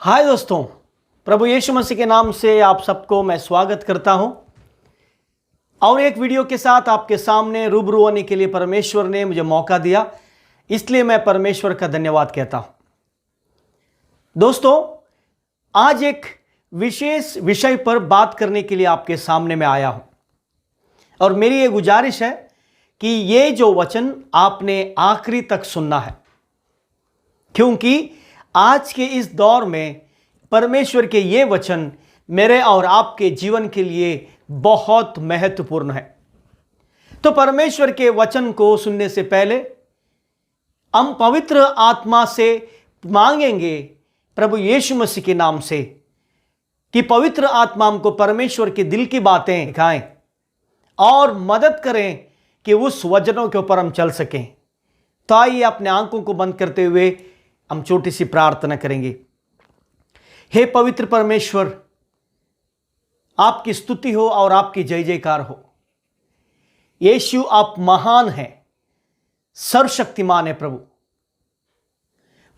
हाय दोस्तों, प्रभु यीशु मसीह के नाम से आप सबको मैं स्वागत करता हूं और एक वीडियो के साथ आपके सामने रूबरू होने के लिए परमेश्वर ने मुझे मौका दिया, इसलिए मैं परमेश्वर का धन्यवाद कहता हूं। दोस्तों, आज एक विशेष विषय पर बात करने के लिए आपके सामने मैं आया हूं और मेरी ये गुजारिश है कि ये जो वचन आपने आखिरी तक सुनना है, क्योंकि आज के इस दौर में परमेश्वर के ये वचन मेरे और आपके जीवन के लिए बहुत महत्वपूर्ण है। तो परमेश्वर के वचन को सुनने से पहले हम पवित्र आत्मा से मांगेंगे प्रभु यीशु मसीह के नाम से कि पवित्र आत्मा हमको परमेश्वर के दिल की बातें दिखाएं और मदद करें कि उस वचनों के ऊपर हम चल सकें। तो आइए अपने आंखों को बंद करते हुए हम छोटी सी प्रार्थना करेंगे। हे पवित्र परमेश्वर, आपकी स्तुति हो और आपकी जय जयकार हो। यीशु, आप महान हैं, सर्वशक्तिमान है। प्रभु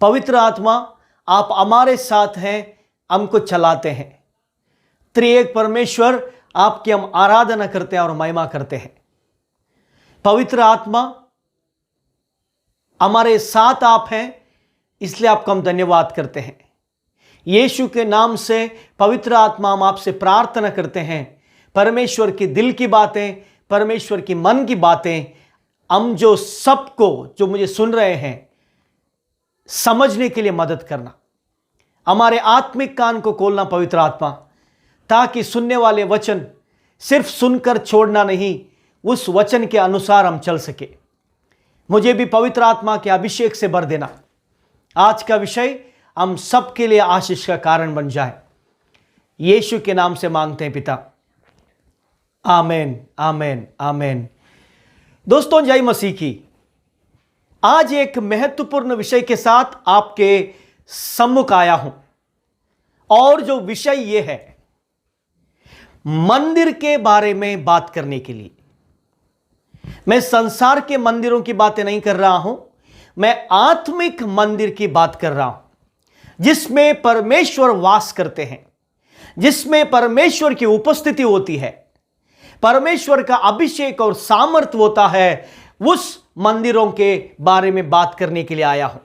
पवित्र आत्मा, आप हमारे साथ हैं, हमको चलाते हैं। त्रिएक परमेश्वर, आपकी हम आराधना करते हैं और महिमा करते हैं। पवित्र आत्मा, हमारे साथ आप हैं, इसलिए आपका हम धन्यवाद करते हैं। यीशु के नाम से पवित्र आत्मा, हम आपसे प्रार्थना करते हैं, परमेश्वर की दिल की बातें, परमेश्वर की मन की बातें हम जो सबको जो मुझे सुन रहे हैं समझने के लिए मदद करना। हमारे आत्मिक कान को खोलना पवित्र आत्मा, ताकि सुनने वाले वचन सिर्फ सुनकर छोड़ना नहीं, उस वचन के अनुसार हम चल सके। मुझे भी पवित्र आत्मा के अभिषेक से भर देना। आज का विषय हम सबके लिए आशीष का कारण बन जाए। यीशु के नाम से मांगते हैं पिता, आमेन, आमेन, आमेन। दोस्तों, जय मसीह की। आज एक महत्वपूर्ण विषय के साथ आपके सम्मुख आया हूं और जो विषय यह है, मंदिर के बारे में बात करने के लिए। मैं संसार के मंदिरों की बातें नहीं कर रहा हूं, मैं आत्मिक मंदिर की बात कर रहा हूं, जिसमें परमेश्वर वास करते हैं, जिसमें परमेश्वर की उपस्थिति होती है, परमेश्वर का अभिषेक और सामर्थ्य होता है। उस मंदिरों के बारे में बात करने के लिए आया हूं।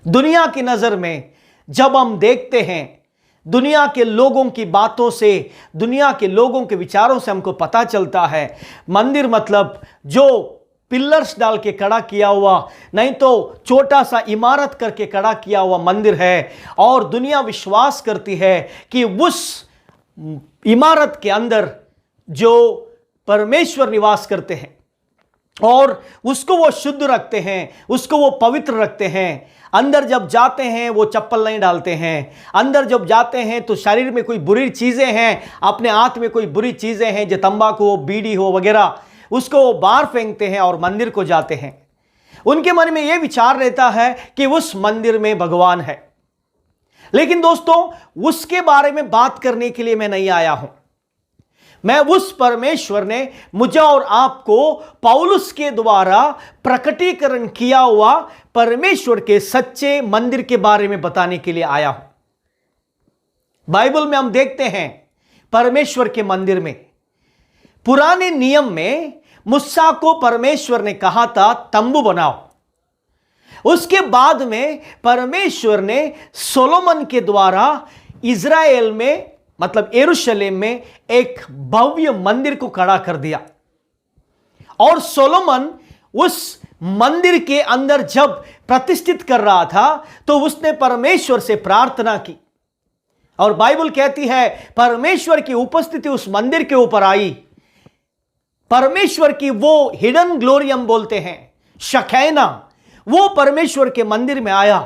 दुनिया की नजर में जब हम देखते हैं, दुनिया के लोगों की बातों से, दुनिया के लोगों के विचारों से हमको पता चलता है मंदिर मतलब जो पिलर्स डाल के खड़ा किया हुआ, नहीं तो छोटा सा इमारत करके खड़ा किया हुआ मंदिर है। और दुनिया विश्वास करती है कि उस इमारत के अंदर जो परमेश्वर निवास करते हैं और उसको वो शुद्ध रखते हैं, उसको वो पवित्र रखते हैं। अंदर जब जाते हैं वो चप्पल नहीं डालते हैं, अंदर जब जाते हैं तो शरीर में कोई बुरी चीजें हैं, अपने हाथ में कोई बुरी चीजें हैं, जो तंबाकू हो, बीड़ी हो वगैरह, उसको वो बाहर फेंकते हैं और मंदिर को जाते हैं। उनके मन में यह विचार रहता है कि उस मंदिर में भगवान है। लेकिन दोस्तों, उसके बारे में बात करने के लिए मैं नहीं आया हूं। मैं उस परमेश्वर ने मुझे और आपको पौलुस के द्वारा प्रकटीकरण किया हुआ परमेश्वर के सच्चे मंदिर के बारे में बताने के लिए आया हूं। बाइबल में हम देखते हैं परमेश्वर के मंदिर में, पुराने नियम में मूसा को परमेश्वर ने कहा था तंबू बनाओ। उसके बाद में परमेश्वर ने सोलोमन के द्वारा इज़राइल में मतलब यरूशलेम में एक भव्य मंदिर को खड़ा कर दिया। और सोलोमन उस मंदिर के अंदर जब प्रतिष्ठित कर रहा था तो उसने परमेश्वर से प्रार्थना की और बाइबल कहती है परमेश्वर की उपस्थिति उस मंदिर के ऊपर आई। परमेश्वर की वो हिडन ग्लोरी हम बोलते हैं, शखैना, वो परमेश्वर के मंदिर में आया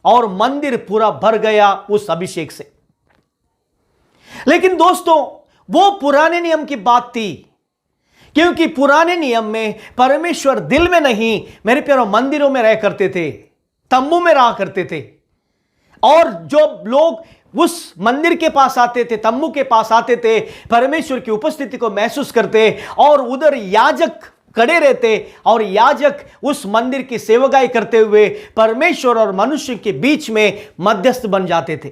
और मंदिर पूरा भर गया उस अभिषेक से। लेकिन दोस्तों, वो पुराने नियम की बात थी, क्योंकि पुराने नियम में परमेश्वर दिल में नहीं, मेरे प्यारों, मंदिरों में रह करते थे, तंबू में रहा करते थे। और जो लोग उस मंदिर के पास आते थे, तंबू के पास आते थे, परमेश्वर की उपस्थिति को महसूस करते और उधर याजक खड़े रहते और याजक उस मंदिर की सेवकाई करते हुए परमेश्वर और मनुष्य के बीच में मध्यस्थ बन जाते थे।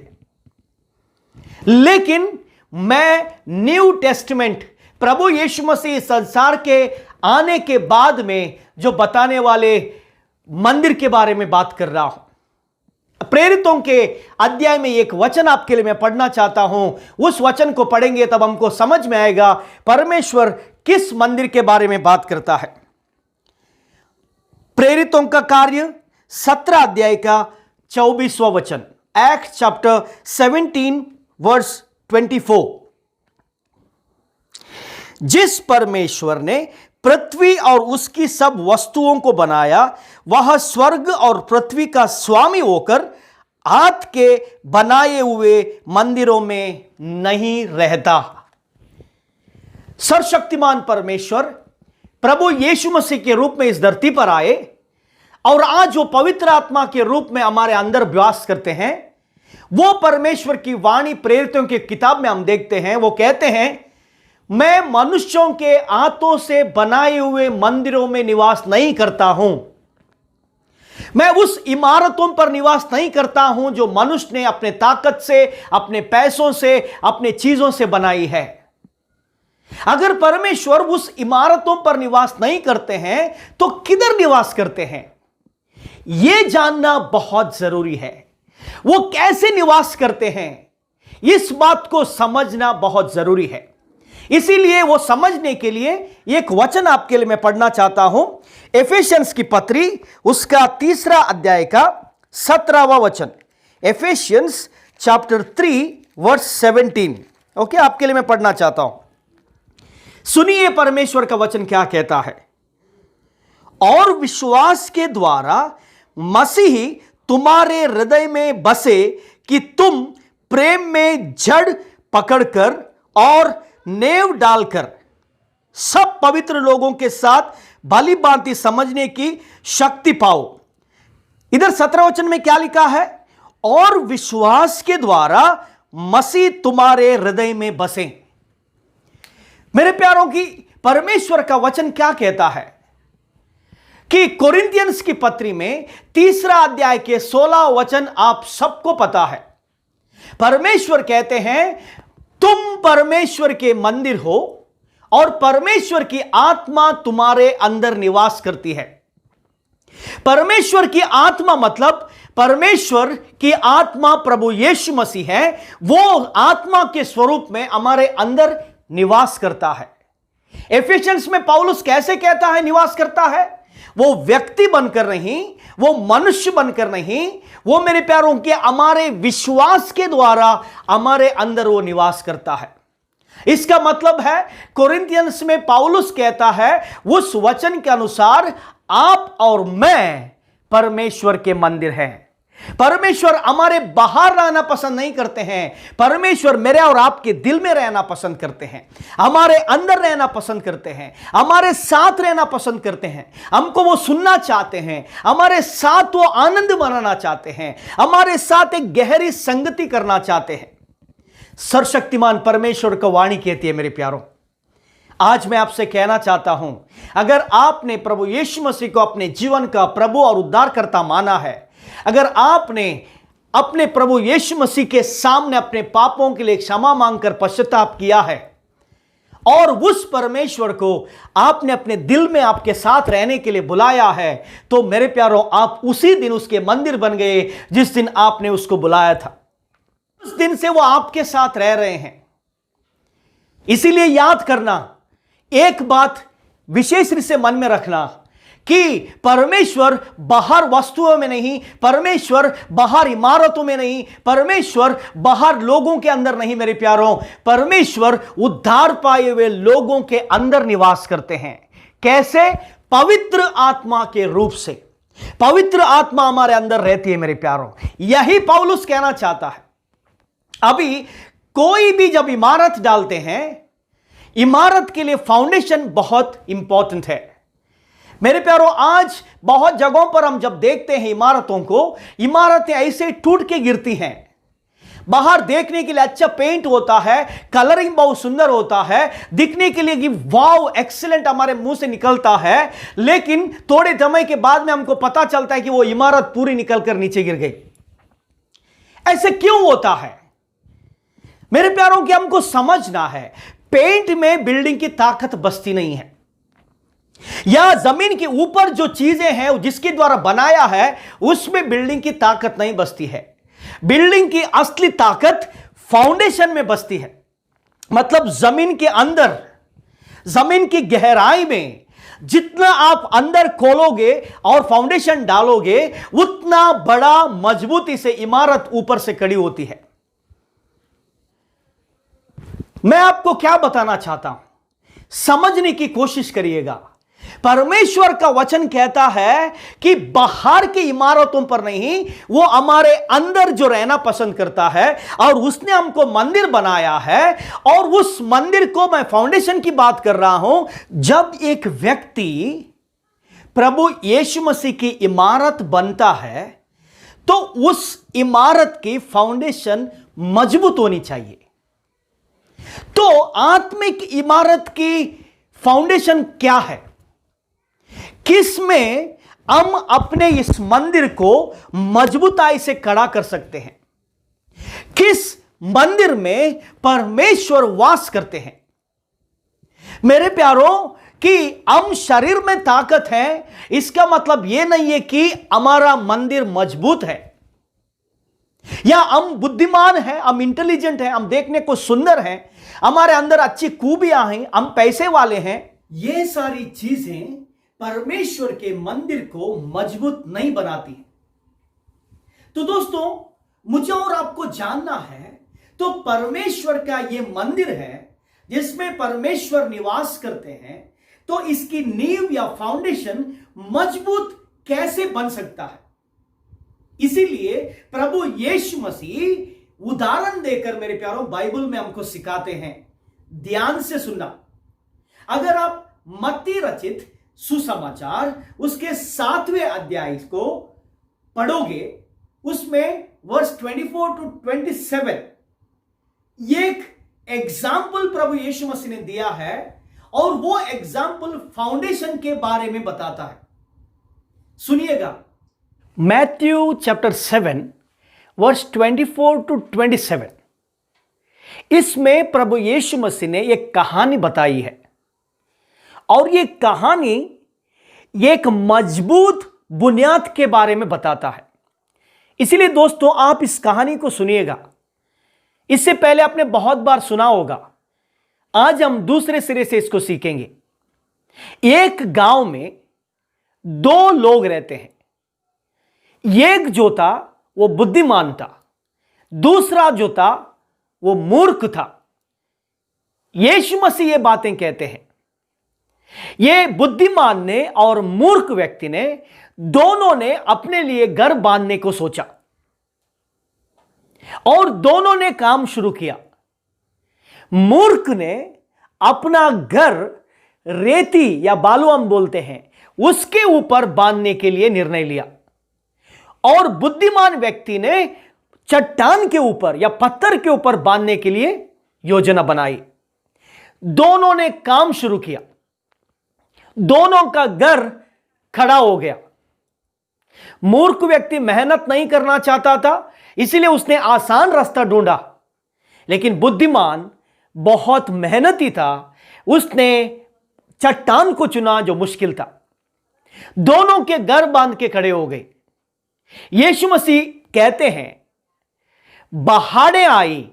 लेकिन मैं न्यू टेस्टमेंट प्रभु यीशु मसीह संसार के आने के बाद में जो बताने वाले मंदिर के बारे में बात कर रहा हूं। प्रेरितों के अध्याय में एक वचन आपके लिए मैं पढ़ना चाहता हूं। उस वचन को पढ़ेंगे तब हमको समझ में आएगा परमेश्वर किस मंदिर के बारे में बात करता है। प्रेरितों का कार्य 17 अध्याय का 24वां वचन, एक्ट चैप्टर 17 वर्स 24। जिस परमेश्वर ने पृथ्वी और उसकी सब वस्तुओं को बनाया, वह स्वर्ग और पृथ्वी का स्वामी होकर हाथ के बनाए हुए मंदिरों में नहीं रहता। सर्वशक्तिमान परमेश्वर प्रभु यीशु मसीह के रूप में इस धरती पर आए और आज जो पवित्र आत्मा के रूप में हमारे अंदर वास करते हैं, वो परमेश्वर की वाणी प्रेरितों की किताब में हम देखते हैं। वो कहते हैं, मैं मनुष्यों के हाथों से बनाए हुए मंदिरों में निवास नहीं करता हूं। मैं उस इमारतों पर निवास नहीं करता हूं जो मनुष्य ने अपने ताकत से, अपने पैसों से, अपने चीजों से बनाई है। अगर परमेश्वर उस इमारतों पर निवास नहीं करते हैं तो किधर निवास करते हैं, यह जानना बहुत जरूरी है। वो कैसे निवास करते हैं, इस बात को समझना बहुत जरूरी है। इसीलिए वो समझने के लिए एक वचन आपके लिए मैं पढ़ना चाहता हूं। एफेसियंस की पत्री उसका 3 अध्याय का 17वां वचन, एफेसियंस चैप्टर 3 वर्स 17। ओके, आपके लिए मैं पढ़ना चाहता हूं। सुनिए परमेश्वर का वचन क्या कहता है। और विश्वास के द्वारा मसीही तुम्हारे हृदय में बसे कि तुम प्रेम में जड़ पकड़कर और नेव डालकर सब पवित्र लोगों के साथ भली भांति समझने की शक्ति पाओ। इधर 17 वचन में क्या लिखा है? और विश्वास के द्वारा मसीह तुम्हारे हृदय में बसे। मेरे प्यारों की परमेश्वर का वचन क्या कहता है कि कोरिन्थियंस की पत्री में 3 अध्याय के 16 वचन आप सबको पता है। परमेश्वर कहते हैं, तुम परमेश्वर के मंदिर हो और परमेश्वर की आत्मा तुम्हारे अंदर निवास करती है। परमेश्वर की आत्मा मतलब परमेश्वर की आत्मा प्रभु यीशु मसीह है। वो आत्मा के स्वरूप में हमारे अंदर निवास करता है। एफिशियंस में पौलुस कैसे कहता है निवास करता है? वो व्यक्ति बनकर नहीं, वो मनुष्य बनकर नहीं, वो मेरे प्यारों के हमारे विश्वास के द्वारा हमारे अंदर वो निवास करता है। इसका मतलब है कोरिन्थियंस में पौलुस कहता है उस वचन के अनुसार आप और मैं परमेश्वर के मंदिर हैं। परमेश्वर हमारे बाहर रहना पसंद नहीं करते हैं। परमेश्वर मेरे और आपके दिल में रहना पसंद करते हैं, हमारे अंदर रहना पसंद करते हैं, हमारे साथ रहना पसंद करते हैं। हमको वो सुनना चाहते हैं, हमारे साथ वो आनंद मनाना चाहते हैं, हमारे साथ एक गहरी संगति करना चाहते हैं। सर्वशक्तिमान परमेश्वर का वाणी कहती है, मेरे प्यारों, आज मैं आपसे कहना चाहता हूं, अगर आपने प्रभु यीशु मसीह को अपने जीवन का प्रभु और उद्धारकर्ता माना है, अगर आपने अपने प्रभु यीशु मसीह के सामने अपने पापों के लिए क्षमा मांगकर पश्चाताप किया है और उस परमेश्वर को आपने अपने दिल में आपके साथ रहने के लिए बुलाया है, तो मेरे प्यारों, आप उसी दिन उसके मंदिर बन गए जिस दिन आपने उसको बुलाया था। उस दिन से वो आपके साथ रह रहे हैं। इसीलिए याद करना, एक बात विशेष रूप से मन में रखना कि परमेश्वर बाहर वस्तुओं में नहीं, परमेश्वर बाहर इमारतों में नहीं, परमेश्वर बाहर लोगों के अंदर नहीं। मेरे प्यारों, परमेश्वर उद्धार पाए हुए लोगों के अंदर निवास करते हैं। कैसे? पवित्र आत्मा के रूप से। पवित्र आत्मा हमारे अंदर रहती है मेरे प्यारों। यही पौलुस कहना चाहता है। अभी कोई भी जब इमारत डालते हैं, इमारत के लिए फाउंडेशन बहुत इंपॉर्टेंट है। मेरे प्यारों, आज बहुत जगहों पर हम जब देखते हैं इमारतों को, इमारतें ऐसे टूट के गिरती हैं। बाहर देखने के लिए अच्छा पेंट होता है, कलरिंग बहुत सुंदर होता है, दिखने के लिए कि वाव एक्सीलेंट हमारे मुंह से निकलता है, लेकिन थोड़े समय के बाद में हमको पता चलता है कि वो इमारत पूरी निकलकर नीचे गिर गई। ऐसे क्यों होता है मेरे प्यारों? कि हमको समझना है, पेंट में बिल्डिंग की ताकत बसती नहीं है, या जमीन के ऊपर जो चीजें हैं जिसके द्वारा बनाया है उसमें बिल्डिंग की ताकत नहीं बसती है। बिल्डिंग की असली ताकत फाउंडेशन में बसती है। मतलब जमीन के अंदर, जमीन की गहराई में जितना आप अंदर खोलोगे और फाउंडेशन डालोगे, उतना बड़ा मजबूती से इमारत ऊपर से खड़ी होती है। मैं आपको क्या बताना चाहता हूं, समझने की कोशिश करिएगा। परमेश्वर का वचन कहता है कि बाहर की इमारतों पर नहीं, वो हमारे अंदर जो रहना पसंद करता है, और उसने हमको मंदिर बनाया है। और उस मंदिर को, मैं फाउंडेशन की बात कर रहा हूं, जब एक व्यक्ति प्रभु यीशु मसीह की इमारत बनता है तो उस इमारत की फाउंडेशन मजबूत होनी चाहिए। तो आत्मिक इमारत की फाउंडेशन क्या है? किसमें हम अपने इस मंदिर को मजबूताई से खड़ा कर सकते हैं? किस मंदिर में परमेश्वर वास करते हैं? मेरे प्यारों, कि हम शरीर में ताकत है इसका मतलब यह नहीं है कि हमारा मंदिर मजबूत है, या हम बुद्धिमान हैं, हम इंटेलिजेंट हैं, हम देखने को सुंदर हैं, हमारे अंदर अच्छी खूबियां हैं, हम पैसे वाले हैं। ये सारी चीजें परमेश्वर के मंदिर को मजबूत नहीं बनाती। तो दोस्तों, मुझे और आपको जानना है, तो परमेश्वर का यह मंदिर है जिसमें परमेश्वर निवास करते हैं, तो इसकी नींव या फाउंडेशन मजबूत कैसे बन सकता है? इसीलिए प्रभु यीशु मसीह उदाहरण देकर मेरे प्यारों बाइबल में हमको सिखाते हैं। ध्यान से सुनना। अगर आप मत्ती रचित सुसमाचार उसके 7वें अध्याय को पढ़ोगे, उसमें वर्स 24 to 27 एक एग्जाम्पल प्रभु यीशु मसीह ने दिया है, और वो एग्जाम्पल फाउंडेशन के बारे में बताता है। सुनिएगा, मैथ्यू चैप्टर 7 वर्स 24 to 27। इसमें प्रभु यीशु मसीह ने एक कहानी बताई है, और ये कहानी एक मजबूत बुनियाद के बारे में बताता है। इसलिए दोस्तों, आप इस कहानी को सुनिएगा। इससे पहले आपने बहुत बार सुना होगा, आज हम दूसरे सिरे से इसको सीखेंगे। एक गांव में 2 लोग रहते हैं। एक जो था वो बुद्धिमान था, दूसरा जो था वो मूर्ख था। यीशु मसीह ये बातें कहते हैं। ये बुद्धिमान ने और मूर्ख व्यक्ति ने, दोनों ने अपने लिए घर बांधने को सोचा, और दोनों ने काम शुरू किया। मूर्ख ने अपना घर रेती या बालू हम बोलते हैं उसके ऊपर बांधने के लिए निर्णय लिया, और बुद्धिमान व्यक्ति ने चट्टान के ऊपर या पत्थर के ऊपर बांधने के लिए योजना बनाई। दोनों ने काम शुरू किया, दोनों का घर खड़ा हो गया। मूर्ख व्यक्ति मेहनत नहीं करना चाहता था, इसलिए उसने आसान रास्ता ढूंढा, लेकिन बुद्धिमान बहुत मेहनती था, उसने चट्टान को चुना जो मुश्किल था। दोनों के घर बांध के खड़े हो गए। यीशु मसीह कहते हैं, पहाड़ें आई,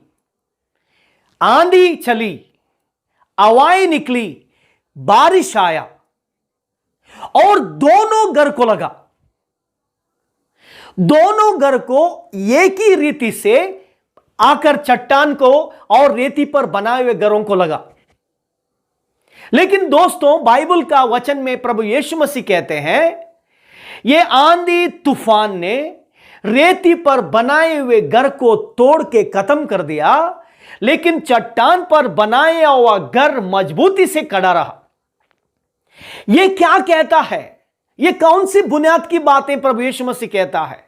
आंधी चली, हवाएं निकली, बारिश आया, और दोनों घर को लगा। दोनों घर को एक ही रीति से आकर चट्टान को और रेती पर बनाए हुए घरों को लगा। लेकिन दोस्तों, बाइबल का वचन में प्रभु यीशु मसीह कहते हैं, ये आंधी तूफान ने रेती पर बनाए हुए घर को तोड़ के खत्म कर दिया, लेकिन चट्टान पर बनाया हुआ घर मजबूती से खड़ा रहा। यह क्या कहता है? यह कौन सी बुनियाद की बातें प्रभु यीशु मसीह कहता है?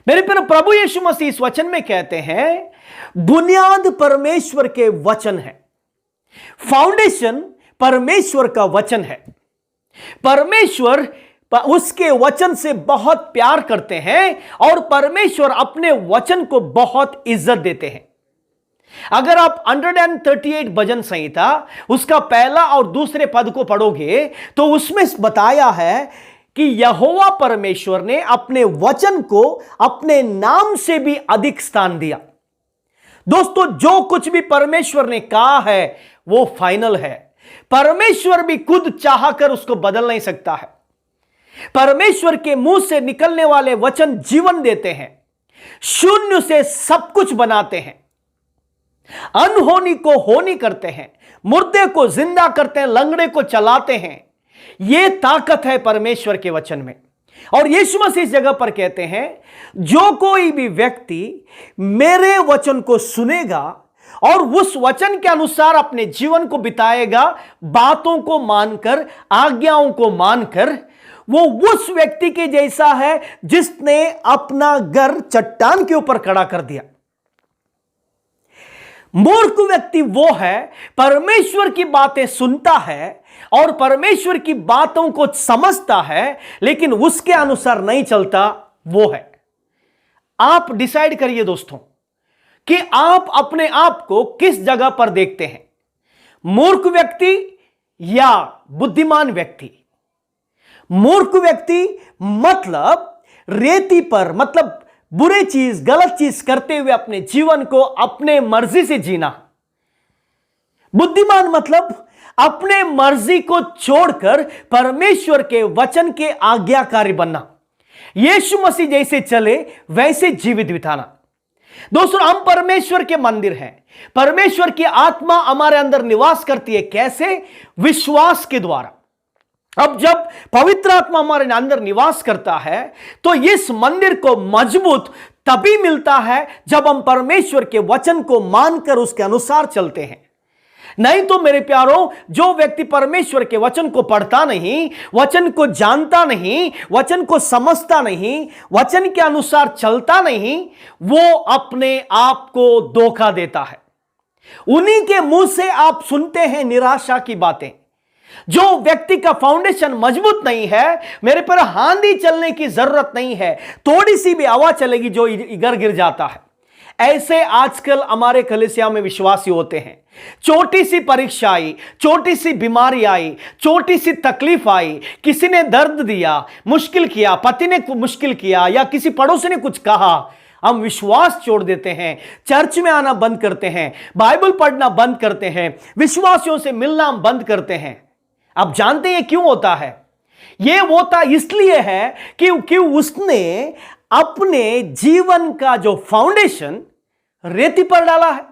मेरे प्यारे, प्रभु यीशु मसीह इस वचन में कहते हैं बुनियाद परमेश्वर के वचन है, फाउंडेशन परमेश्वर का वचन है। परमेश्वर उसके वचन से बहुत प्यार करते हैं और परमेश्वर अपने वचन को बहुत इज्जत देते हैं। अगर आप 138 भजन संहिता उसका पहला और दूसरे पद को पढ़ोगे तो उसमें बताया है कि यहोवा परमेश्वर ने अपने वचन को अपने नाम से भी अधिक स्थान दिया। दोस्तों, जो कुछ भी परमेश्वर ने कहा है वो फाइनल है। परमेश्वर भी खुद चाहकर उसको बदल नहीं सकता है। परमेश्वर के मुंह से निकलने वाले वचन जीवन देते हैं, शून्य से सब कुछ बनाते हैं, अनहोनी को होनी करते हैं, मुर्दे को जिंदा करते हैं, लंगड़े को चलाते हैं। यह ताकत है परमेश्वर के वचन में। और यीशु मसीह इस जगह पर कहते हैं जो कोई भी व्यक्ति मेरे वचन को सुनेगा और उस वचन के अनुसार अपने जीवन को बिताएगा, बातों को मानकर, आज्ञाओं को मानकर, वो उस व्यक्ति के जैसा है जिसने अपना घर चट्टान के ऊपर खड़ा कर दिया। मूर्ख व्यक्ति वो है परमेश्वर की बातें सुनता है और परमेश्वर की बातों को समझता है लेकिन उसके अनुसार नहीं चलता, वो है। आप डिसाइड करिए दोस्तों कि आप अपने आप को किस जगह पर देखते हैं, मूर्ख व्यक्ति या बुद्धिमान व्यक्ति। मूर्ख व्यक्ति मतलब रेती पर, मतलब बुरे चीज, गलत चीज करते हुए अपने जीवन को अपने मर्जी से जीना। बुद्धिमान मतलब अपने मर्जी को छोड़कर परमेश्वर के वचन के आज्ञाकारी बनना, यीशु मसीह जैसे चले वैसे जीवित बिताना। दोस्तों, हम परमेश्वर के मंदिर हैं। परमेश्वर की आत्मा हमारे अंदर निवास करती है। कैसे? विश्वास के द्वारा। अब जब पवित्र आत्मा हमारे अंदर निवास करता है तो इस मंदिर को मजबूत तभी मिलता है जब हम परमेश्वर के वचन को मानकर उसके अनुसार चलते हैं। नहीं तो मेरे प्यारों, जो व्यक्ति परमेश्वर के वचन को पढ़ता नहीं, वचन को जानता नहीं, वचन को समझता नहीं, वचन के अनुसार चलता नहीं, वो अपने आप को धोखा देता है। उन्हीं के मुंह से आप सुनते हैं निराशा की बातें। जो व्यक्ति का फाउंडेशन मजबूत नहीं है, मेरे पर आंधी चलने की जरूरत नहीं है, थोड़ी सी भी हवा चलेगी जो इधर गिर जाता है। ऐसे आजकल हमारे कलीसिया में विश्वासी होते हैं। छोटी सी परीक्षा आई, छोटी सी बीमारी आई, छोटी सी तकलीफ आई, किसी ने दर्द दिया, मुश्किल किया, पति ने मुश्किल किया या किसी पड़ोसी ने कुछ कहा, हम विश्वास छोड़ देते हैं, चर्च में आना बंद करते हैं, बाइबल पढ़ना बंद करते हैं, विश्वासियों से मिलना बंद करते हैं। आप जानते हैं क्यों होता है? यह होता इसलिए है क्योंकि उसने अपने जीवन का जो फाउंडेशन रेती पर डाला है।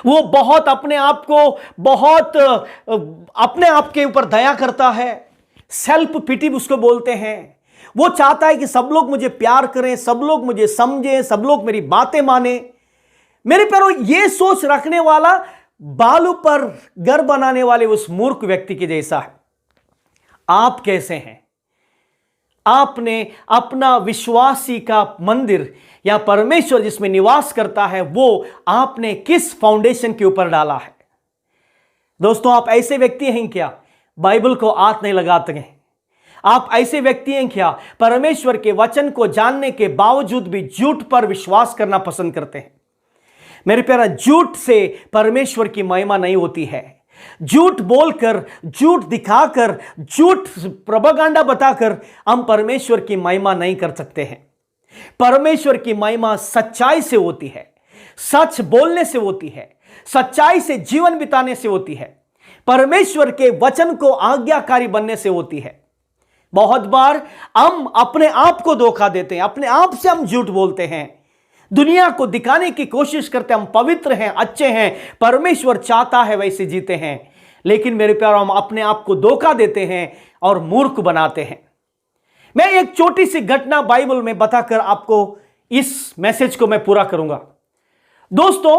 वो बहुत अपने आप को बहुत अपने आप के ऊपर दया करता है, सेल्फ पिटी उसको बोलते हैं। वो चाहता है कि सब लोग मुझे प्यार करें, सब लोग मुझे समझें, सब लोग मेरी बातें माने। मेरे प्यारों, ये सोच रखने वाला बालू पर घर बनाने वाले उस मूर्ख व्यक्ति के जैसा है। आप कैसे हैं? आपने अपना विश्वासी का मंदिर या परमेश्वर जिसमें निवास करता है वो आपने किस फाउंडेशन के ऊपर डाला है? दोस्तों, आप ऐसे व्यक्ति हैं क्या बाइबल को हाथ नहीं लगाते हैं? आप ऐसे व्यक्ति हैं क्या परमेश्वर के वचन को जानने के बावजूद भी झूठ पर विश्वास करना पसंद करते हैं? मेरे प्यारा, झूठ से परमेश्वर की महिमा नहीं होती है। झूठ बोलकर, झूठ दिखाकर, झूठ प्रोपेगेंडा बताकर हम परमेश्वर की महिमा नहीं कर सकते हैं। परमेश्वर की महिमा सच्चाई से होती है, सच बोलने से होती है, सच्चाई से जीवन बिताने से होती है, परमेश्वर के वचन को आज्ञाकारी बनने से होती है। बहुत बार हम अपने आप को धोखा देते हैं, अपने आप से हम झूठ बोलते हैं, दुनिया को दिखाने की कोशिश करते हैं हम पवित्र हैं, अच्छे हैं, परमेश्वर चाहता है वैसे जीते हैं। लेकिन मेरे प्यारों, हम अपने आप को धोखा देते हैं और मूर्ख बनाते हैं। मैं एक छोटी सी घटना बाइबल में बताकर आपको इस मैसेज को मैं पूरा करूंगा। दोस्तों,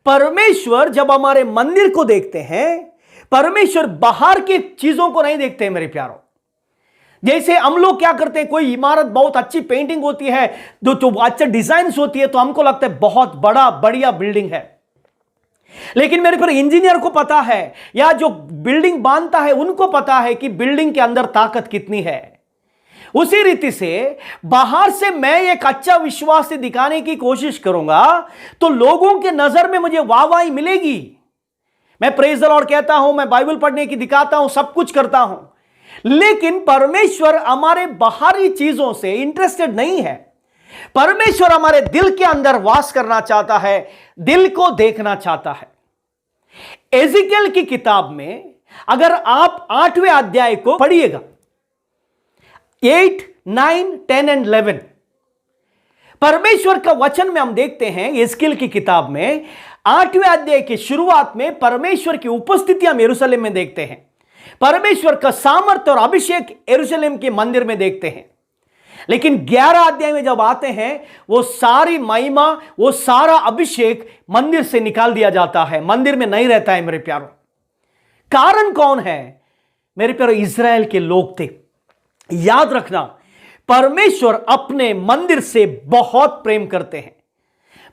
परमेश्वर जब हमारे मंदिर को देखते हैं, परमेश्वर बाहर की चीजों को नहीं देखते हैं मेरे प्यारों। जैसे हम लोग क्या करते हैं, कोई इमारत बहुत अच्छी पेंटिंग होती है, जो अच्छा डिजाइन होती है, तो हमको लगता है बहुत बड़ा बढ़िया बिल्डिंग है। लेकिन मेरे पर इंजीनियर को पता है, या जो बिल्डिंग बांधता है उनको पता है कि बिल्डिंग के अंदर ताकत कितनी है। उसी रीति से बाहर से मैं एक अच्छा विश्वास दिखाने की कोशिश करूंगा तो लोगों के नजर में मुझे वाहवाही मिलेगी। मैं प्रेज द लॉर्ड कहता हूं, मैं बाइबल पढ़ने की दिखाता हूं, सब कुछ करता हूं, लेकिन परमेश्वर हमारे बाहरी चीजों से इंटरेस्टेड नहीं है। परमेश्वर हमारे दिल के अंदर वास करना चाहता है, दिल को देखना चाहता है। एजिकेल की किताब में अगर आप 8वें अध्याय को पढ़िएगा, 8, 9, 10 एंड 11, परमेश्वर का वचन में हम देखते हैं एजिकेल की किताब में 8वें अध्याय की शुरुआत में परमेश्वर की उपस्थिति हम यरूशलेम में देखते हैं। परमेश्वर का सामर्थ्य और अभिषेक यरूशलेम के मंदिर में देखते हैं। लेकिन 11 अध्याय में जब आते हैं, वो सारी महिमा, वो सारा अभिषेक मंदिर से निकाल दिया जाता है, मंदिर में नहीं रहता है मेरे प्यारों। कारण कौन है मेरे प्यारों? इज़राइल के लोग थे। याद रखना, परमेश्वर अपने मंदिर से बहुत प्रेम करते हैं।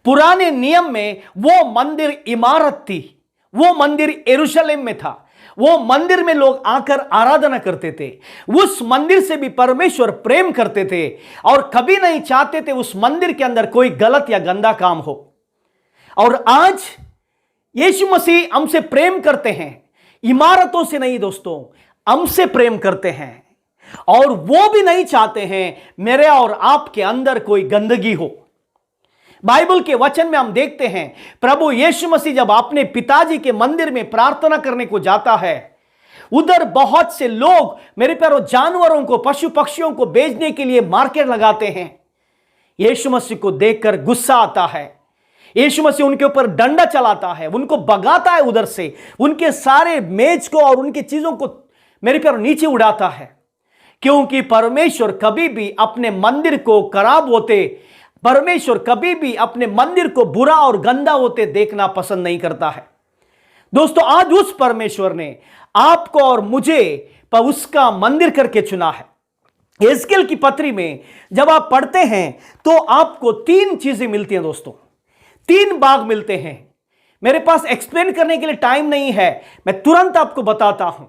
पुराने नियम में वो मंदिर इमारत थी, वो मंदिर यरूशलेम में था, वो मंदिर में लोग आकर आराधना करते थे। उस मंदिर से भी परमेश्वर प्रेम करते थे और कभी नहीं चाहते थे उस मंदिर के अंदर कोई गलत या गंदा काम हो। और आज यीशु मसीह हमसे प्रेम करते हैं, इमारतों से नहीं दोस्तों, हमसे प्रेम करते हैं, और वो भी नहीं चाहते हैं मेरे और आपके अंदर कोई गंदगी हो। बाइबल के वचन में हम देखते हैं, प्रभु यीशु मसीह जब अपने पिताजी के मंदिर में प्रार्थना करने को जाता है, उधर बहुत से लोग मेरे प्यारों जानवरों को, पशु पक्षियों को बेचने के लिए मार्केट लगाते हैं। यीशु मसीह को देखकर गुस्सा आता है। यीशु मसीह उनके ऊपर डंडा चलाता है, उनको भगाता है उधर से, उनके सारे मेज को और उनकी चीजों को मेरे प्यारों नीचे उड़ाता है। क्योंकि परमेश्वर कभी भी अपने मंदिर को खराब होते, परमेश्वर कभी भी अपने मंदिर को बुरा और गंदा होते देखना पसंद नहीं करता है। दोस्तों, आज उस परमेश्वर ने आपको और मुझे उसका मंदिर करके चुना है। एजिकेल की पत्री में जब आप पढ़ते हैं तो आपको 3 चीजें मिलती हैं दोस्तों, 3 भाग मिलते हैं। मेरे पास एक्सप्लेन करने के लिए टाइम नहीं है, मैं तुरंत आपको बताता हूं।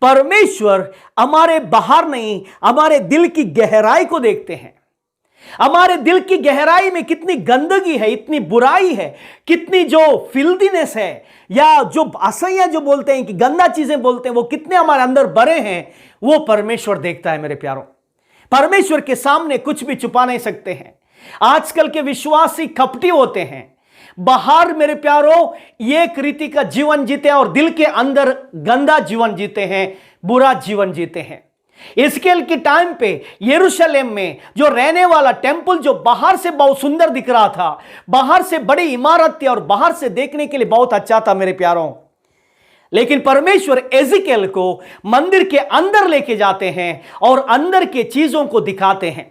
परमेश्वर हमारे बाहर नहीं, हमारे दिल की गहराई को देखते हैं। हमारे दिल की गहराई में कितनी गंदगी है, इतनी बुराई है, कितनी जो फिल्दीनेस है, या जो असह्य जो बोलते हैं कि गंदा चीजें बोलते हैं, वो कितने हमारे अंदर भरे हैं, वो परमेश्वर देखता है मेरे प्यारों। परमेश्वर के सामने कुछ भी छुपा नहीं सकते हैं। आजकल के विश्वासी कपटी होते हैं, बाहर मेरे प्यारों एक रीति का जीवन जीते हैं और दिल के अंदर गंदा जीवन जीते हैं, बुरा जीवन जीते हैं। एजिकेल के टाइम पे यरूशलेम में जो रहने वाला टेंपल, जो बाहर से बहुत सुंदर दिख रहा था, बाहर से बड़ी इमारत थी और बाहर से देखने के लिए बहुत अच्छा था मेरे प्यारों, लेकिन परमेश्वर एजिकेल को मंदिर के अंदर लेके जाते हैं और अंदर के चीजों को दिखाते हैं।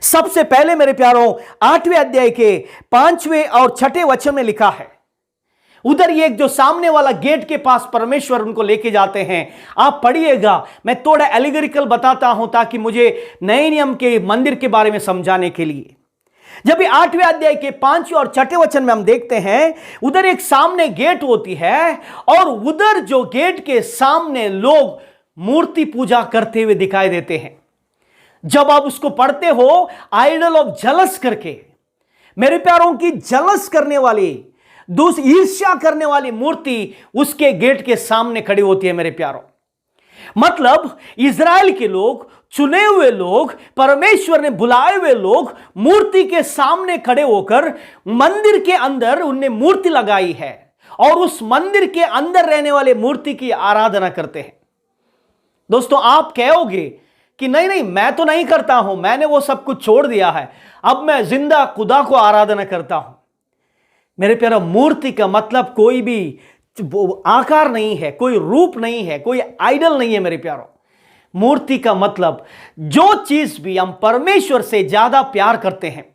सबसे पहले मेरे प्यारों 8वें अध्याय के 5वें और 6ठे वचन में लिखा है, उधर ये जो सामने वाला गेट के पास परमेश्वर उनको लेके जाते हैं। आप पढ़िएगा, मैं थोड़ा एलिगोरिकल बताता हूं ताकि मुझे नए नियम के मंदिर के बारे में समझाने के लिए। जब ये 8वें अध्याय के 5वें और 6ठे वचन में हम देखते हैं, उधर एक सामने गेट होती है और उधर जो गेट के सामने लोग मूर्ति पूजा करते हुए दिखाई देते हैं। जब आप उसको पढ़ते हो, आइडल ऑफ जलस करके, मेरे प्यारों की जलस करने वाली, ईर्ष्या करने वाली मूर्ति उसके गेट के सामने खड़ी होती है मेरे प्यारों। मतलब इज़राइल के लोग, चुने हुए लोग, परमेश्वर ने बुलाए हुए लोग मूर्ति के सामने खड़े होकर मंदिर के अंदर उनने मूर्ति लगाई है और उस मंदिर के अंदर रहने वाले मूर्ति की आराधना करते हैं। दोस्तों, आप कहोगे कि नहीं नहीं, मैं तो नहीं करता हूं, मैंने वो सब कुछ छोड़ दिया है, अब मैं जिंदा खुदा को आराधना करता हूं। मेरे प्यारा, मूर्ति का मतलब कोई भी आकार नहीं है, कोई रूप नहीं है, कोई आइडल नहीं है मेरे प्यारों। मूर्ति का मतलब जो चीज भी हम परमेश्वर से ज्यादा प्यार करते हैं,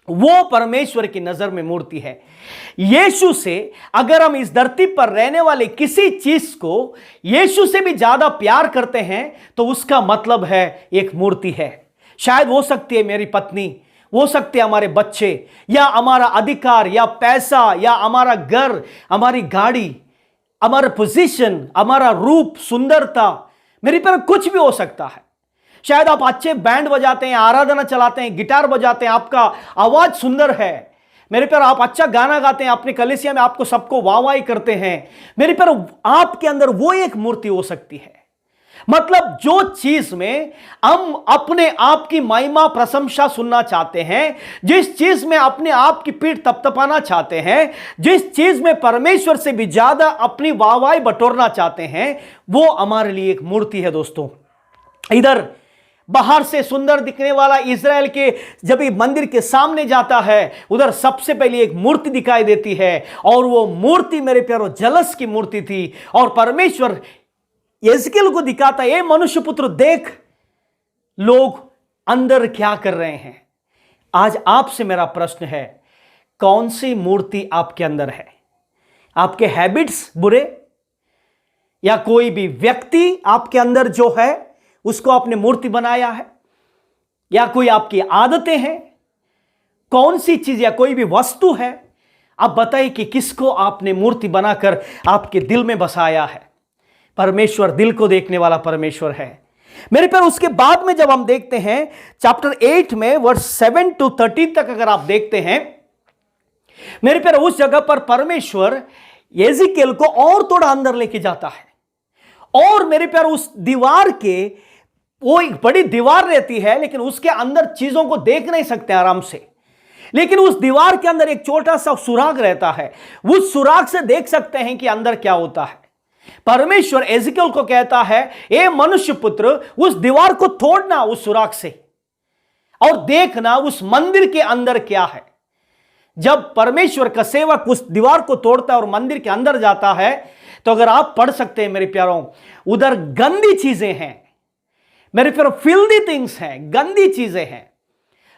वो परमेश्वर की नजर में मूर्ति है। यीशु से अगर हम इस धरती पर रहने वाले किसी चीज को यीशु से भी ज्यादा प्यार करते हैं तो उसका मतलब है एक मूर्ति है। शायद हो सकती है मेरी पत्नी, हो सकते हैं हमारे बच्चे, या हमारा अधिकार, या पैसा, या हमारा घर, हमारी गाड़ी, हमारा पोजीशन, हमारा रूप, सुंदरता, मेरे पर कुछ भी हो सकता है। शायद आप अच्छे बैंड बजाते हैं, आराधना चलाते हैं, गिटार बजाते हैं, आपका आवाज सुंदर है, मेरे पर आप अच्छा गाना गाते हैं, अपने कलीसिया में आपको सबको वाहवाही करते हैं, मेरे पर आपके अंदर वो एक मूर्ति हो सकती है। मतलब जो चीज में हम अपने आप की महिमा प्रशंसा सुनना चाहते हैं, जिस चीज में अपने आप की पीठ थपथपाना चाहते हैं, जिस चीज में परमेश्वर से भी ज्यादा अपनी वाहवाही बटोरना चाहते हैं, वो हमारे लिए एक मूर्ति है दोस्तों। इधर बाहर से सुंदर दिखने वाला इज़राइल के जब ये मंदिर के सामने जाता है, उधर सबसे पहले एक मूर्ति दिखाई देती है, और वो मूर्ति मेरे प्यारों जलस की मूर्ति थी। और परमेश्वर यिर्मयाह को दिखाता है, ये मनुष्य पुत्र देख लोग अंदर क्या कर रहे हैं। आज आपसे मेरा प्रश्न है, कौन सी मूर्ति आपके अंदर है? आपके हैबिट्स बुरे, या कोई भी व्यक्ति आपके अंदर जो है उसको आपने मूर्ति बनाया है, या कोई आपकी आदतें हैं? कौन सी चीज या कोई भी वस्तु है? आप बताइए कि किसको आपने मूर्ति बनाकर आपके दिल में बसाया है। परमेश्वर दिल को देखने वाला परमेश्वर है मेरे पर। उसके बाद में जब हम देखते हैं चैप्टर 8 में वर्स 7 to 13 तक अगर आप देखते हैं मेरे पर, उस जगह पर परमेश्वर यिर्मयाह को और थोड़ा अंदर लेके जाता है, और मेरे प्यार उस दीवार के, वो एक बड़ी दीवार रहती है लेकिन उसके अंदर चीजों को देख नहीं सकते आराम से, लेकिन उस दीवार के अंदर एक छोटा सा सुराग रहता है, उस सुराग से देख सकते हैं कि अंदर क्या होता है। परमेश्वर यिर्मयाह को कहता है, ए मनुष्य पुत्र, उस दीवार को तोड़ना उस सुराग से, और देखना उस मंदिर के अंदर क्या है। जब परमेश्वर का सेवक उस दीवार को तोड़ता है और मंदिर के अंदर जाता है, तो अगर आप पढ़ सकते हैं मेरे प्यारों, उधर गंदी चीजें हैं मेरे प्यारों, फिल्दी थिंग्स हैं, गंदी चीजें हैं,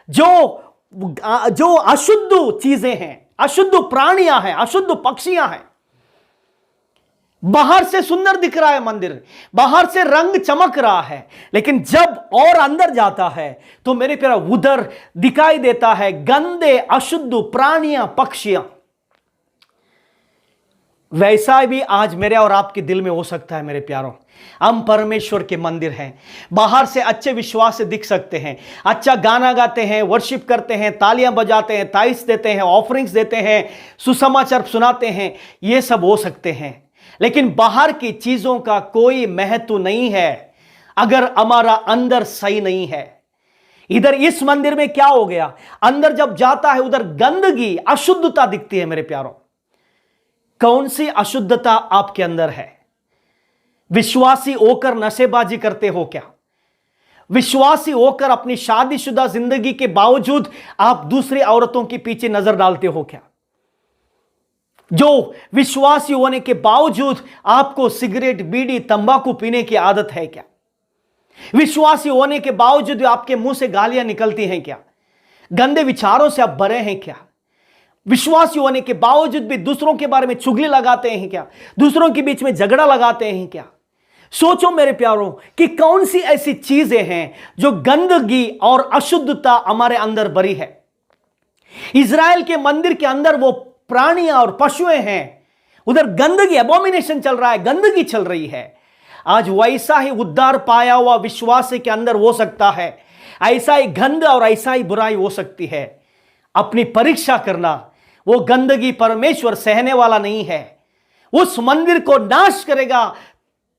जो अशुद्ध चीजें हैं, अशुद्ध प्राणियां हैं, अशुद्ध पक्षियां हैं। बाहर से सुंदर दिख रहा है मंदिर, बाहर से रंग चमक रहा है, लेकिन जब और अंदर जाता है तो मेरे प्यारा उधर दिखाई देता है गंदे अशुद्ध प्राणियां, पक्षियां। वैसा भी आज मेरे और आपके दिल में हो सकता है मेरे प्यारों। हम परमेश्वर के मंदिर हैं, बाहर से अच्छे विश्वास से दिख सकते हैं, अच्छा गाना गाते हैं, वर्शिप करते हैं, तालियां बजाते हैं, ताइस देते हैं, ऑफरिंग्स देते हैं, सुसमाचार सुनाते हैं, ये सब हो सकते हैं, लेकिन बाहर की चीजों का कोई महत्व नहीं है अगर हमारा अंदर सही नहीं है। इधर इस मंदिर में क्या हो गया, अंदर जब जाता है उधर गंदगी, अशुद्धता दिखती है मेरे प्यारों। कौन सी अशुद्धता आपके अंदर है? विश्वासी होकर नशेबाजी करते हो क्या? विश्वासी होकर अपनी शादीशुदा जिंदगी के बावजूद आप दूसरी औरतों के पीछे नजर डालते हो क्या? जो विश्वासी होने के बावजूद आपको सिगरेट, बीड़ी, तंबाकू पीने की आदत है क्या? विश्वासी होने के बावजूद आपके मुंह से गालियां निकलती हैं क्या? गंदे विचारों से आप भरे हैं क्या? विश्वासी होने के बावजूद भी दूसरों के बारे में चुगली लगाते हैं क्या? दूसरों के बीच में झगड़ा लगाते हैं क्या? सोचो मेरे प्यारों कि कौन सी ऐसी चीजें हैं जो गंदगी और अशुद्धता हमारे अंदर भरी है। इज़राइल के मंदिर के अंदर वो प्राणियां और पशुएं हैं, उधर गंदगी, एबोमिनेशन चल रहा है, गंदगी चल रही है। आज वैसा ही उद्धार पाया हुआ विश्वास के अंदर हो सकता है, ऐसा ही गंद और ऐसा ही बुराई हो सकती है। अपनी परीक्षा करना, वो गंदगी परमेश्वर सहने वाला नहीं है, उस मंदिर को नाश करेगा।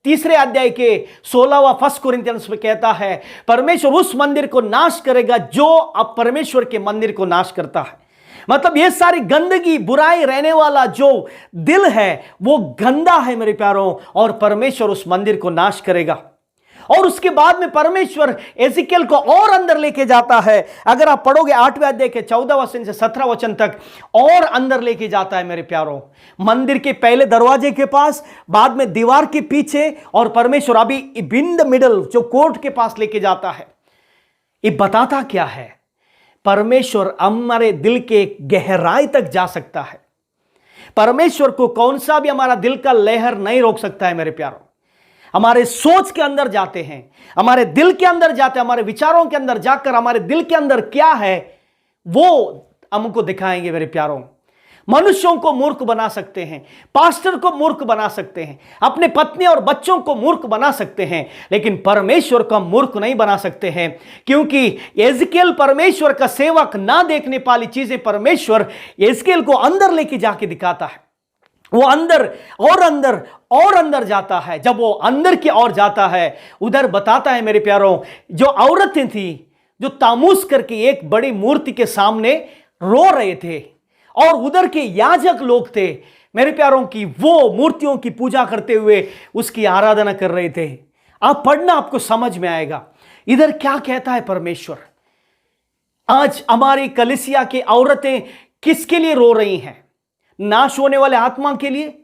तीसरे अध्याय के 16वां फर्स्ट कोरिन्थियंस में कहता है परमेश्वर उस मंदिर को नाश करेगा जो अब परमेश्वर के मंदिर को नाश करता है। मतलब ये सारी गंदगी, बुराई रहने वाला जो दिल है वो गंदा है मेरे प्यारों, और परमेश्वर उस मंदिर को नाश करेगा। और उसके बाद में परमेश्वर यिर्मयाह को और अंदर लेके जाता है। अगर आप पढ़ोगे 8वें अध्याय के 14 वचन से 17 वचन तक, और अंदर लेके जाता है मेरे प्यारों, मंदिर के पहले दरवाजे के पास, बाद में दीवार के पीछे, और परमेश्वर अभी इन द मिडल जो कोर्ट के पास लेके जाता है। ये बताता क्या है? परमेश्वर हमारे दिल के गहराई तक जा सकता है। परमेश्वर को कौन सा भी हमारा दिल का लहर नहीं रोक सकता है मेरे प्यारों। हमारे सोच के अंदर जाते हैं, हमारे दिल के अंदर जाते हैं, हमारे विचारों के अंदर जाकर हमारे दिल के अंदर क्या है वो हमको दिखाएंगे मेरे प्यारों। मनुष्यों को मूर्ख बना सकते हैं, पास्टर को मूर्ख बना सकते हैं, अपने पत्नी और बच्चों को मूर्ख बना सकते हैं, लेकिन परमेश्वर को हम मूर्ख नहीं बना सकते हैं, क्योंकि एजकेल परमेश्वर का सेवक ना देखने वाली चीजें परमेश्वर एजकेल को अंदर लेके जाके दिखाता है। वो अंदर और अंदर और अंदर जाता है। जब वो अंदर की ओर जाता है, उधर बताता है मेरे प्यारों, जो औरतें थी जो तामूस करके एक बड़ी मूर्ति के सामने रो रहे थे, और उधर के याजक लोग थे मेरे प्यारों की, वो मूर्तियों की पूजा करते हुए उसकी आराधना कर रहे थे। आप पढ़ना, आपको समझ में आएगा इधर क्या कहता है परमेश्वर। आज हमारी कलीसिया की औरतें किसके लिए रो रही हैं? नाश होने वाले आत्मा के लिए,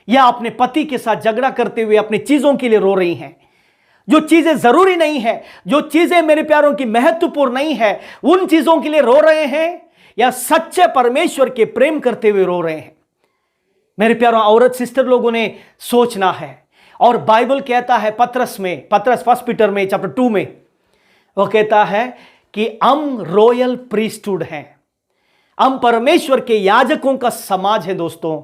या अपने पति के साथ झगड़ा करते हुए अपनी चीजों के लिए रो रही हैं? जो चीजें जरूरी नहीं है, जो चीजें मेरे प्यारों की महत्वपूर्ण नहीं है, उन चीजों के लिए रो रहे हैं, या सच्चे परमेश्वर के प्रेम करते हुए रो रहे हैं? मेरे प्यारों औरत सिस्टर लोगों ने सोचना है। और बाइबल कहता है पतरस फर्स्ट पीटर में चैप्टर 2 में वो कहता है कि हम रॉयल प्रीस्टहुड हैं, हम परमेश्वर के याजकों का समाज है। दोस्तों,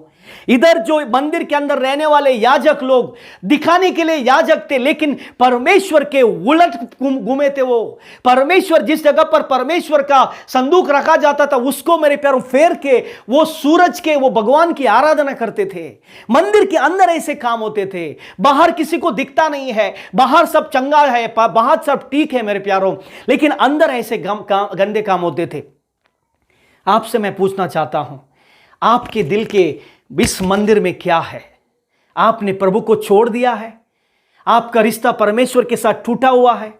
इधर जो मंदिर के अंदर रहने वाले याजक लोग दिखाने के लिए याजक थे, लेकिन परमेश्वर के उलट घूमे थे। वो परमेश्वर जिस जगह पर परमेश्वर का संदूक रखा जाता था, उसको मेरे प्यारों फेर के वो सूरज के, वो भगवान की आराधना करते थे। मंदिर के अंदर ऐसे काम होते थे, बाहर किसी को दिखता नहीं है, बाहर सब चंगा है, बाहर सब ठीक है मेरे प्यारों, लेकिन अंदर ऐसे गंदे काम होते थे। आपसे मैं पूछना चाहता हूं, आपके दिल के इस मंदिर में क्या है? आपने प्रभु को छोड़ दिया है? आपका रिश्ता परमेश्वर के साथ टूटा हुआ है?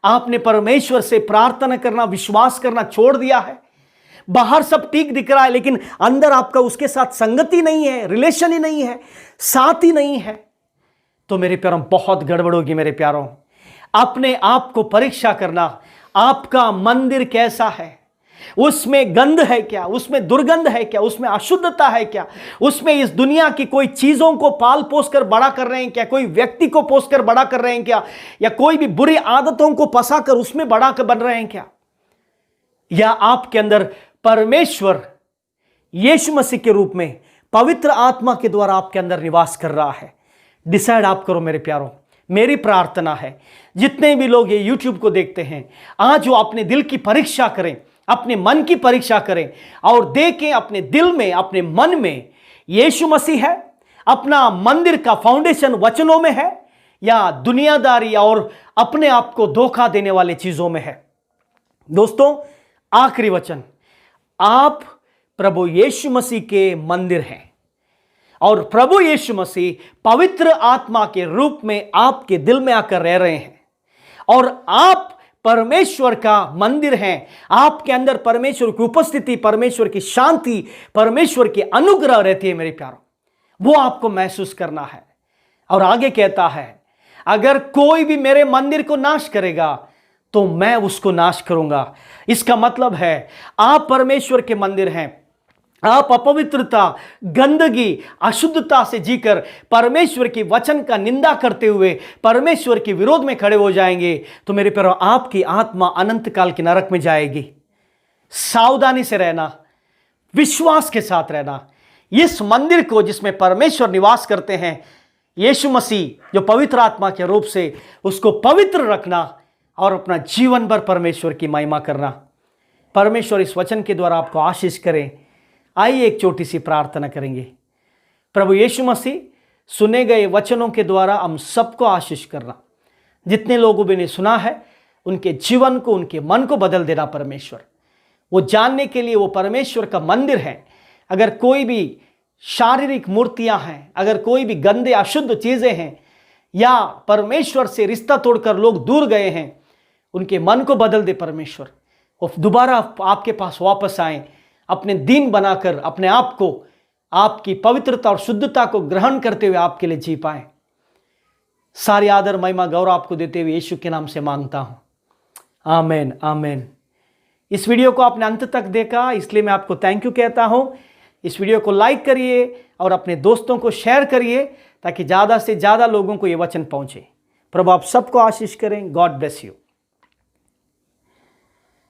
आपने परमेश्वर से प्रार्थना करना, विश्वास करना छोड़ दिया है? बाहर सब ठीक दिख रहा है, लेकिन अंदर आपका उसके साथ संगति नहीं है, रिलेशन ही नहीं है, साथ ही नहीं है, तो मेरे प्यारों बहुत गड़बड़ होगी। मेरे प्यारों, अपने आप को परीक्षा करना, आपका मंदिर कैसा है? उसमें गंध है क्या? उसमें दुर्गंध है क्या? उसमें अशुद्धता है क्या? उसमें इस दुनिया की कोई चीजों को पाल पोस कर बड़ा कर रहे हैं क्या? कोई व्यक्ति को पोस कर बड़ा कर रहे हैं क्या? या कोई भी बुरी आदतों को फंसा कर उसमें बड़ा कर बन रहे हैं क्या? या आपके अंदर परमेश्वर यीशु मसीह के रूप में पवित्र आत्मा के द्वारा आपके अंदर निवास कर रहा है? डिसाइड आप करो मेरे प्यारों। मेरी प्रार्थना है जितने भी लोग ये YouTube को देखते हैं, आज वो अपने दिल की परीक्षा करें, अपने मन की परीक्षा करें और देखें अपने दिल में, अपने मन में यीशु मसीह है? अपना मंदिर का फाउंडेशन वचनों में है, या दुनियादारी और अपने आप को धोखा देने वाले चीजों में है? दोस्तों, आखिरी वचन, आप प्रभु यीशु मसीह के मंदिर हैं, और प्रभु यीशु मसीह पवित्र आत्मा के रूप में आपके दिल में आकर रह रहे हैं, और आप परमेश्वर का मंदिर हैं। आपके अंदर परमेश्वर की उपस्थिति, परमेश्वर की शांति, परमेश्वर की अनुग्रह रहती है मेरे प्यारों। वो आपको महसूस करना है। और आगे कहता है, अगर कोई भी मेरे मंदिर को नाश करेगा तो मैं उसको नाश करूंगा। इसका मतलब है आप परमेश्वर के मंदिर हैं। आप अपवित्रता, गंदगी, अशुद्धता से जीकर परमेश्वर की वचन का निंदा करते हुए परमेश्वर के विरोध में खड़े हो जाएंगे तो मेरे प्यारों, आपकी आत्मा अनंत काल के नरक में जाएगी। सावधानी से रहना, विश्वास के साथ रहना। इस मंदिर को जिसमें परमेश्वर निवास करते हैं, यीशु मसीह जो पवित्र आत्मा के रूप से, उसको पवित्र रखना और अपना जीवन भर परमेश्वर की महिमा करना। परमेश्वर इस वचन के द्वारा आपको आशीष करें। आइए एक छोटी सी प्रार्थना करेंगे। प्रभु यीशु मसीह, सुने गए वचनों के द्वारा हम सबको आशीष करना। जितने लोगों ने सुना है उनके जीवन को, उनके मन को बदल देना परमेश्वर। वो जानने के लिए वो परमेश्वर का मंदिर है। अगर कोई भी शारीरिक मूर्तियां हैं, अगर कोई भी गंदे अशुद्ध चीजें हैं, या परमेश्वर से रिश्ता तोड़कर लोग दूर गए हैं, उनके मन को बदल दे परमेश्वर। वो दोबारा आपके पास वापस आए, अपने दीन बनाकर अपने आप को, आपकी पवित्रता और शुद्धता को ग्रहण करते हुए आपके लिए जी पाए। सारी आदर, महिमा, गौरव आपको देते हुए यीशु के नाम से मांगता हूं, आमेन, आमेन। इस वीडियो को आपने अंत तक देखा, इसलिए मैं आपको थैंक यू कहता हूं। इस वीडियो को लाइक करिए और अपने दोस्तों को शेयर करिए ताकि ज़्यादा से ज़्यादा लोगों को ये वचन पहुंचे। प्रभु आप सबको आशीष करें। God bless you.